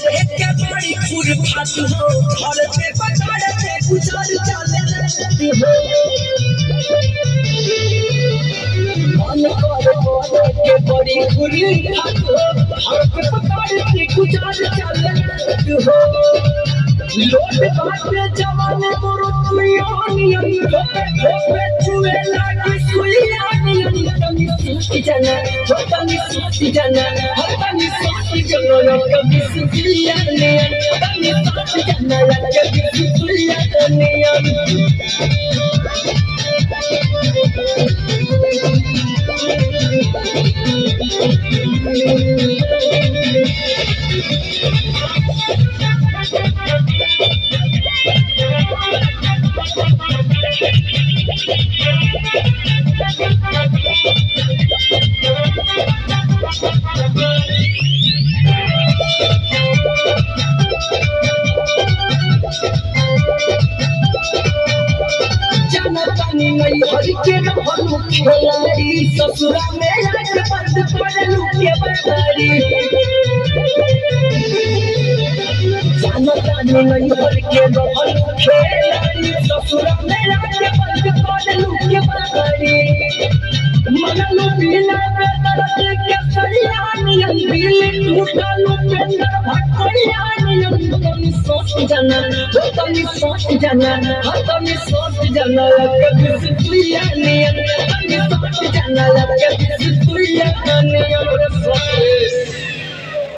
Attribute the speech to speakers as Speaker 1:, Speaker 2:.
Speaker 1: के बड़ी खुरफात हो घर पे पकड़ते गुजर चले हो मन कर के बड़ी खुरफात हो घर पे पकड़ते गुजर चले हो लोट बाटे जवाने मोरो तुयानियन होपे चुए लागी सुइयानियन तमी सुती जाना तमी सुती जाना तमी सुती जाना कभी सुइयानियन तमी सुती जाना कभी सुइयानियन नहीं हर के रहलू खिलाड़ी ससुरा में आके बंद पड़लू के बड़ी जानो जानो नहीं हर के रहलू खिलाड़ी ससुरा में आके बंद पड़लू के बड़ी मनलू बिना बेदर्द के सरियानियन दिल टूटलू पेंदर भटरियानियन तमी सोच जाना तमी सोच जाना तमी सोच जाना कभी सुइयानियन तमी सोच जाना कभी सुइयानियन